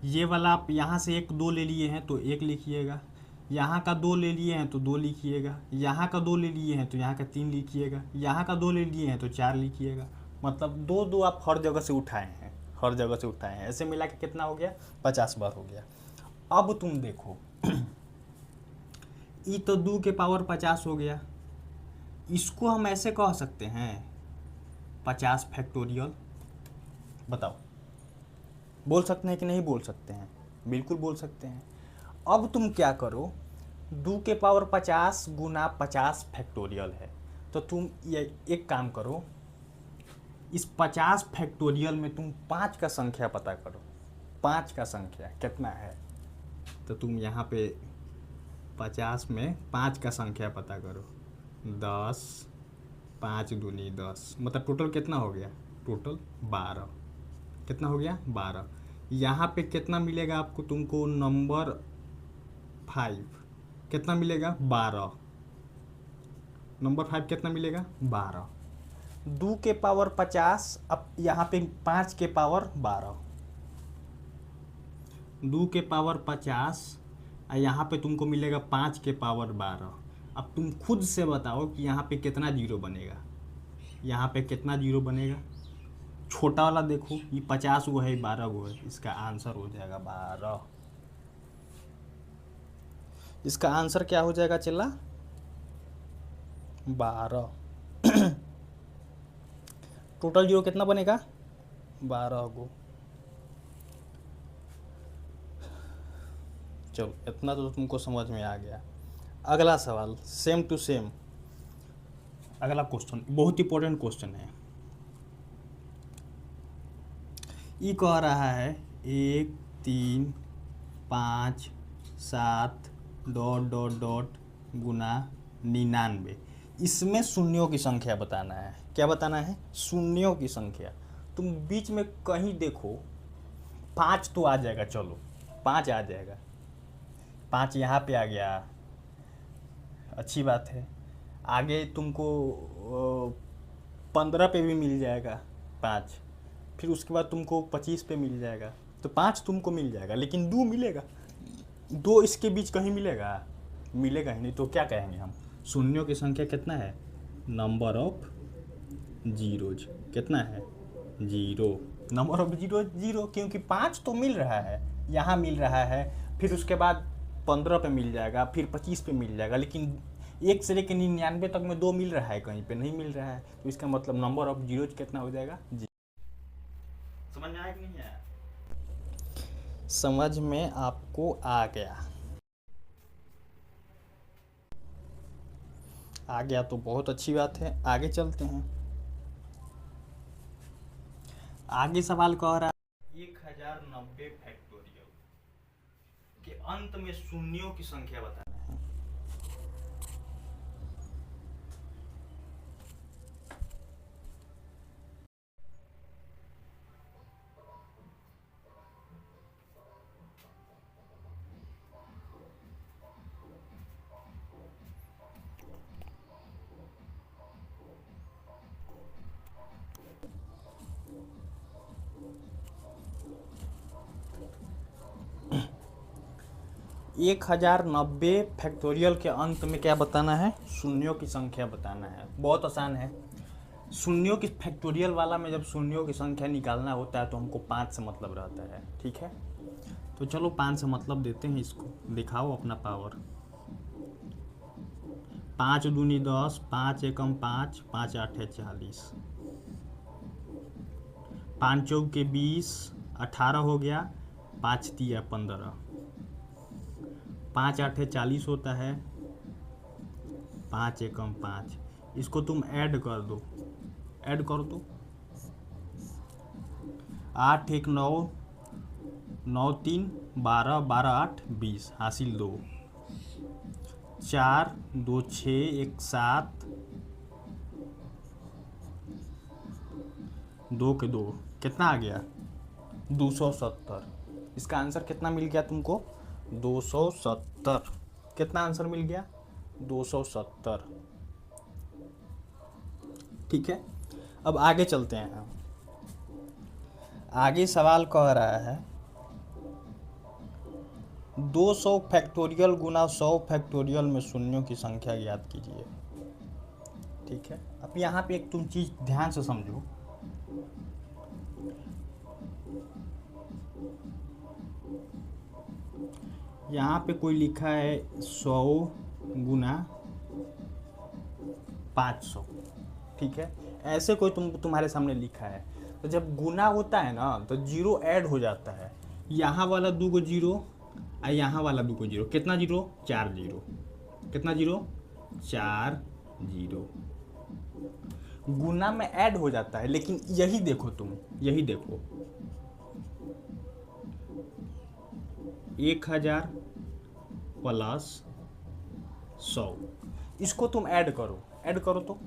ये वाला आप यहाँ से 1 2 ले लिए हैं तो 1 लिखिएगा, यहाँ का 2 ले लिए हैं तो 2 लिखिएगा, यहाँ का 2 ले लिए हैं तो यहाँ का 3 लिखिएगा, यहाँ का 2 ले लिए हैं तो 4 लिखिएगा। मतलब 2 2 आप हर जगह से उठाए हैं, हर जगह से उठाए हैं। ऐसे मिला के कितना हो गया, 50 बार हो गया। अब तुम देखो, ये तो 2 के पावर 50 हो गया, इसको हम ऐसे कह सकते हैं 50 फैक्टोरियल। बताओ, बोल सकते हैं कि नहीं बोल सकते हैं, बिल्कुल बोल सकते हैं। अब तुम क्या करो, 2 के पावर 50 गुना 50 फैक्टोरियल है, तो तुम ये एक काम करो, इस 50 फैक्टोरियल में तुम 5 का संख्या पता करो। 5 का संख्या कितना है, तो तुम यहाँ पे 50 में 5 का संख्या पता करो। 10, 5 दूनी 10, मतलब टोटल कितना हो गया, टोटल 12। कितना हो गया 12। यहाँ पे कितना मिलेगा आपको, तुमको नंबर 5 कितना मिलेगा 12। नंबर 5 कितना मिलेगा 12। 2 के पावर 50, अब यहाँ पे 5 के पावर 12। 2 के पावर 50 और यहाँ पे तुमको मिलेगा 5 के पावर 12। अब तुम खुद से बताओ कि यहाँ पे कितना जीरो बनेगा, यहाँ पे कितना जीरो बनेगा। छोटा वाला देखो, ये 50 गो है, 12 गो है, इसका आंसर हो जाएगा 12। इसका आंसर क्या हो जाएगा चिल्ला, 12। टोटल जीरो कितना बनेगा 12 गो। चलो इतना तो तुमको समझ में आ गया। अगला सवाल सेम टू सेम, अगला क्वेश्चन बहुत इंपॉर्टेंट क्वेश्चन है। ई कह रहा है 1 3 5 7 डॉट डॉट डॉट गुना 99। इसमें शून्यों की संख्या बताना है। क्या बताना है? शून्यों की संख्या। तुम बीच में कहीं देखो 5 तो आ जाएगा, चलो 5 आ जाएगा, 5 यहाँ पे आ गया, अच्छी बात है। आगे तुमको 15 पे भी मिल जाएगा 5, फिर उसके बाद तुमको 25 पे मिल जाएगा, तो 5 तुमको मिल जाएगा, लेकिन 2 मिलेगा, 2 इसके बीच कहीं मिलेगा? मिलेगा ही नहीं। तो क्या कहेंगे हम? शून्यों की संख्या कितना है? Number of zeros. कितना है? Zero. Number of zero zero, क्योंकि 5 तो मिल रहा है, यहाँ मिल रहा है, फिर उसके बाद 15 पे मिल जाएगा, फिर 25 पे मिल जाएगा, लेकिन 1 से लेकर 99 तक में 2 मिल रहा है, कहीं पे नहीं मिल रहा है। तो इसका मतलब नंबर ऑफ जीरोज कितना हो जाएगा? जी। समझ में आया कि नहीं आया? समझ में आपको आ गया? आ गया तो बहुत अच्छी बात है, आगे चलते हैं। आगे सवाल कह रहा है 1090 फैक्टोरियल के अंत में शून्यों की संख्या बताना है। 1090 फैक्टोरियल के अंत में क्या बताना है? शून्यों की संख्या बताना है। बहुत आसान है। शून्यों की फैक्टोरियल वाला में जब शून्यों की संख्या निकालना होता है तो हमको 5 से मतलब रहता है, ठीक है? तो चलो 5 से मतलब देते हैं इसको, दिखाओ अपना पावर। 5 दूनी 10, 5 एकम 5, 5 आठे 40, 5 चौके 20, 18 हो गया, 5 तिया 15, 5 आठे 40 होता है, 5 एकम 5। इसको तुम ऐड कर दो, ऐड कर दो। 8 एक 9, 9 3 12, 12 8 20, हासिल 2, 4 2 6 1 7, 2 के 2, कितना आ गया? 270। इसका आंसर कितना मिल गया तुमको? 270। कितना आंसर मिल गया? 270। ठीक है, अब आगे चलते हैं। आगे सवाल कह रहा है 200 फैक्टोरियल गुना 100 फैक्टोरियल में शून्यों की संख्या ज्ञात कीजिए। ठीक है, अब यहाँ पे एक तुम चीज ध्यान से समझो। यहाँ पे कोई लिखा है 100 गुना 500, ठीक है? ऐसे कोई तुम्हारे सामने लिखा है, तो जब गुना होता है ना तो जीरो ऐड हो जाता है। यहाँ वाला 2 को जीरो और यहाँ वाला 2 को जीरो, कितना जीरो? 4 जीरो। कितना जीरो? 4 जीरो। गुना में ऐड हो जाता है, लेकिन यही देखो तुम, यही देखो 1000 प्लस 100, इसको तुम ऐड करो, ऐड करो तो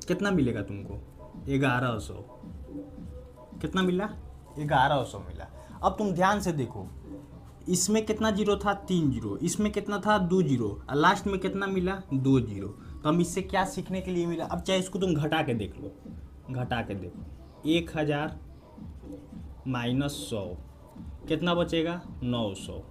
कितना मिलेगा तुमको? 1100। कितना मिला? 1100 मिला। अब तुम ध्यान से देखो, इसमें कितना जीरो था? 3 जीरो। इसमें कितना था? 2 जीरो। और लास्ट में कितना मिला? 2 जीरो। तो हम इससे क्या सीखने के लिए मिला? अब चाहे इसको तुम घटा के देख लो, घटा के देखो। 1000 माइनस 100 कितना बचेगा? 900।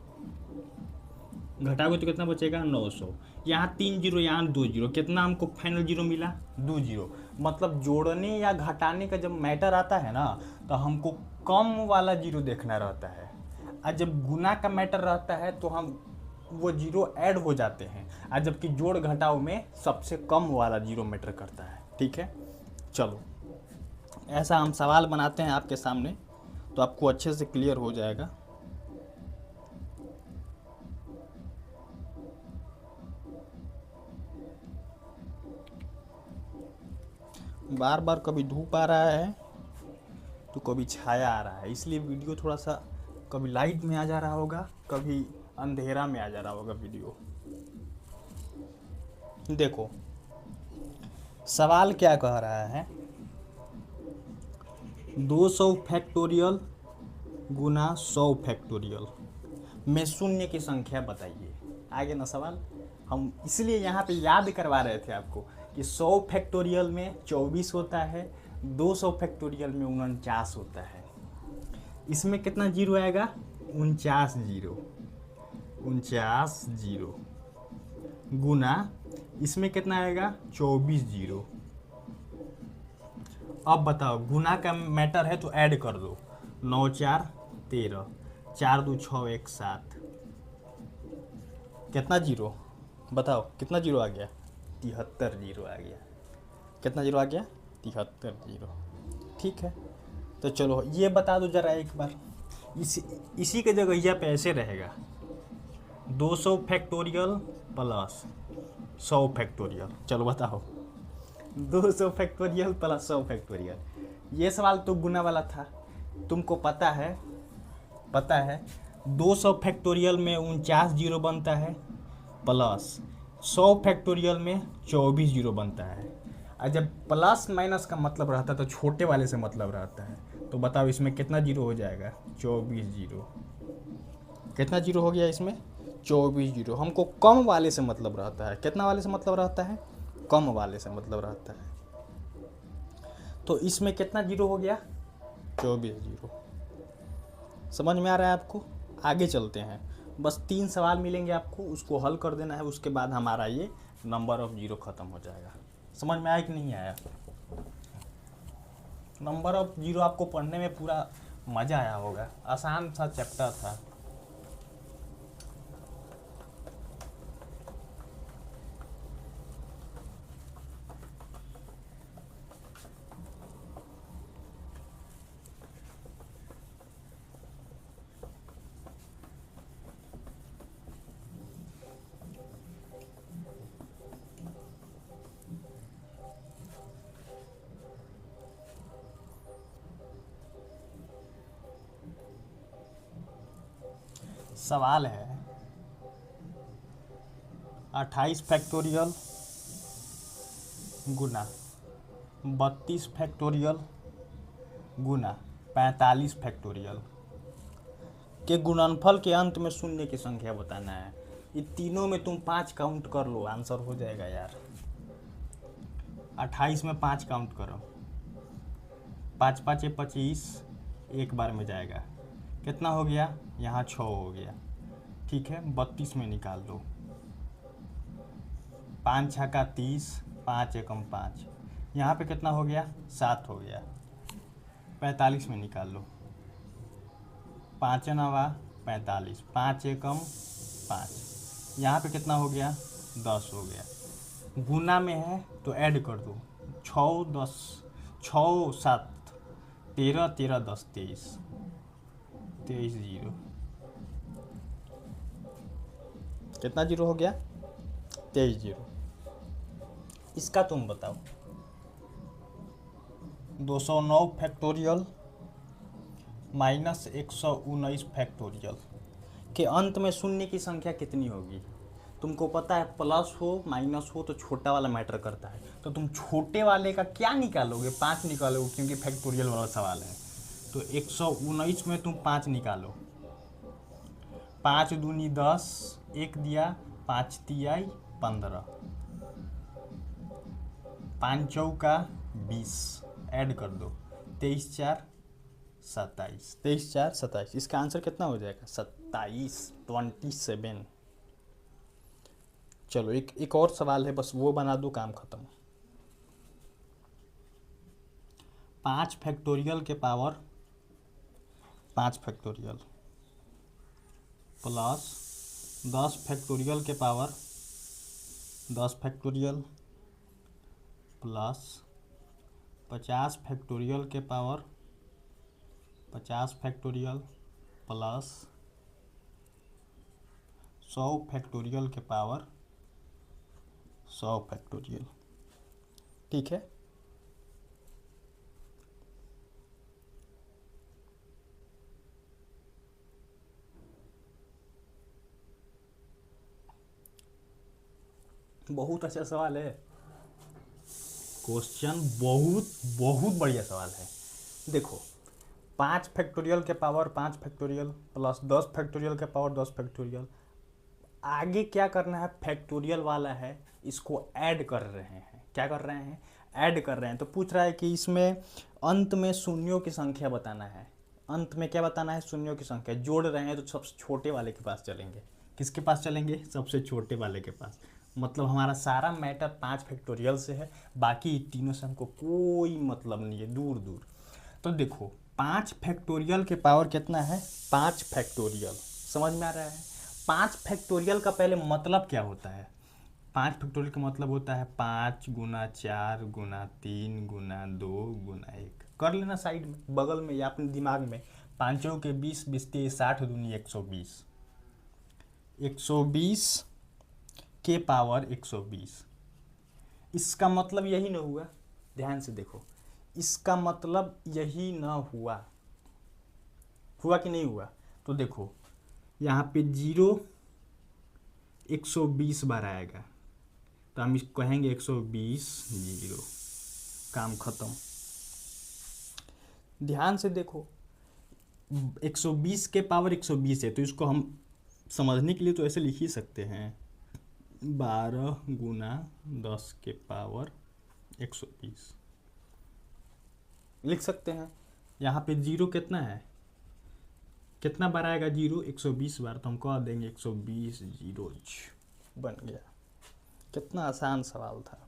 घटाओगे तो कितना बचेगा? 900। यहाँ 3 जीरो, यहाँ 2 जीरो, कितना हमको फाइनल जीरो मिला? 2 जीरो। मतलब जोड़ने या घटाने का जब मैटर आता है ना, तो हमको कम वाला जीरो देखना रहता है, और जब गुना का मैटर रहता है तो हम वो जीरो ऐड हो जाते हैं, और जबकि जोड़ घटाव में सबसे कम वाला जीरो मैटर करता है। ठीक है, चलो ऐसा हम सवाल बनाते हैं आपके सामने, तो आपको अच्छे से क्लियर हो जाएगा। बार बार कभी धूप आ रहा है तो कभी छाया आ रहा है, इसलिए वीडियो थोड़ा सा कभी लाइट में आ जा रहा होगा, कभी अंधेरा में आ जा रहा होगा वीडियो। देखो सवाल क्या कह रहा है, 200 फैक्टोरियल गुना 100 फैक्टोरियल में शून्य की संख्या बताइए। आगे ना सवाल, हम इसलिए यहाँ पे याद करवा रहे थे आपको कि 100 फैक्टोरियल में 24 होता है, 200 फैक्टोरियल में 49 होता है। इसमें कितना जीरो आएगा, 49 जीरो, 49 जीरो गुना इसमें कितना आएगा, 24 जीरो। अब बताओ, गुना का मैटर है तो ऐड कर दो, 9 4 13, 4 2 6 1 7, कितना जीरो बताओ, कितना जीरो आ गया, 73 जीरो आ गया। कितना जीरो आ गया, 73 जीरो। ठीक है, तो चलो ये बता दो जरा एक बार, इसी के जगह यह पे ऐसे रहेगा, 200 फैक्टोरियल प्लस 100 फैक्टोरियल। चलो बताओ, 200 फैक्टोरियल प्लस 100 फैक्टोरियल। ये सवाल तो गुना वाला था, तुमको पता है 200 फैक्टोरियल में 49 जीरो बनता है, प्लस 100 फैक्टोरियल में 24 जीरो बनता है। और जब प्लस माइनस का मतलब रहता है तो छोटे वाले से मतलब रहता है, तो बताओ इसमें कितना जीरो हो जाएगा, 24 जीरो। कितना जीरो हो गया इसमें, 24 जीरो। हमको कम वाले से मतलब रहता है, कितना वाले से मतलब रहता है, कम वाले से मतलब रहता है। तो इसमें कितना जीरो हो गया, 24 जीरो। समझ में आ रहा है आपको? आगे चलते हैं, बस 3 सवाल मिलेंगे आपको, उसको हल कर देना है, उसके बाद हमारा ये नंबर ऑफ जीरो ख़त्म हो जाएगा। समझ में आया कि नहीं आया? नंबर ऑफ जीरो आपको पढ़ने में पूरा मज़ा आया होगा, आसान सा चैप्टर था। सवाल है 28 फैक्टोरियल गुना 32 फैक्टोरियल गुना 45 फैक्टोरियल के गुणनफल के अंत में शून्य की संख्या बताना है। ये तीनों में तुम 5 काउंट कर लो, आंसर हो जाएगा यार। 28 में 5 काउंट करो, 5 5 25, एक बार में जाएगा, कितना हो गया, यहाँ 6 हो गया। ठीक है, 32 में निकाल दो, 5 6 का 30, 5 एकम 5, यहाँ पे कितना हो गया, 7 हो गया। 45 में निकाल लो, 5 9 45, 5 एकम 5, यहाँ पे कितना हो गया, 10 हो गया। गुना में है तो ऐड कर दो, 6 10, 6 7 13, 13 10 23, 23 जीरो। कितना जीरो हो गया, 23 जीरो। इसका तुम बताओ, 209 फैक्टोरियल माइनस 119 फैक्टोरियल के अंत में शून्य की संख्या कितनी होगी? तुमको पता है प्लस हो माइनस हो तो छोटा वाला मैटर करता है, तो तुम छोटे वाले का क्या निकालोगे, 5 निकालोगे, क्योंकि फैक्टोरियल वाला सवाल है। तो 119 में तुम 5 निकालो, 5 दूनी 10, 1 दिया, 5 तियाई 15, 5 चौका 20, ऐड कर दो, 23 4 27, 23 4 27। इसका आंसर कितना हो जाएगा, 27, 27। चलो एक और सवाल है, बस वो बना दो, काम खत्म। 5 फैक्टोरियल के पावर 5 फैक्टोरियल प्लस 10 फैक्टोरियल के पावर 10 फैक्टोरियल प्लस 50 फैक्टोरियल के पावर 50 फैक्टोरियल प्लस 100 फैक्टोरियल के पावर 100 फैक्टोरियल। ठीक है, बहुत अच्छा सवाल है, क्वेश्चन बहुत बहुत बढ़िया सवाल है। देखो 5 फैक्टोरियल के पावर 5 फैक्टोरियल प्लस 10 फैक्टोरियल के पावर 10 फैक्टोरियल, आगे क्या करना है, फैक्टोरियल वाला है, इसको ऐड कर रहे हैं। क्या कर रहे हैं, ऐड कर रहे हैं। तो पूछ रहा है कि इसमें अंत में शून्यों की संख्या बताना है। अंत में क्या बताना है, शून्यों की संख्या। जोड़ रहे हैं तो सबसे छोटे वाले के पास चलेंगे। किसके पास चलेंगे, सबसे छोटे वाले के पास। मतलब हमारा सारा मैटर 5 फैक्टोरियल से है, बाकी तीनों से हमको कोई मतलब नहीं है, दूर दूर। तो देखो 5 फैक्टोरियल के पावर कितना है, 5 फैक्टोरियल, समझ में आ रहा है। 5 फैक्टोरियल का पहले मतलब क्या होता है, 5 फैक्टोरियल का मतलब होता है 5 गुना 4 गुना 3 गुना 2 गुना 1। कर लेना साइड में, बगल में या अपने दिमाग में। पाँचों के 20 20 60 दूनी 120, 120 के पावर 120। इसका मतलब यही ना हुआ, ध्यान से देखो, इसका मतलब यही ना हुआ, हुआ कि नहीं हुआ। तो देखो यहाँ पे 0 120 बार आएगा, तो हम इसको कहेंगे 120 0, काम खत्म। ध्यान से देखो 120 के पावर 120 है, तो इसको हम समझने के लिए तो ऐसे लिख ही सकते हैं, 12 गुना 10 के पावर 120 लिख सकते हैं। यहाँ पे 0 कितना है, कितना बार आएगा 0, 120 बार, तो हम कह देंगे 120 0 बन गया। कितना आसान सवाल था।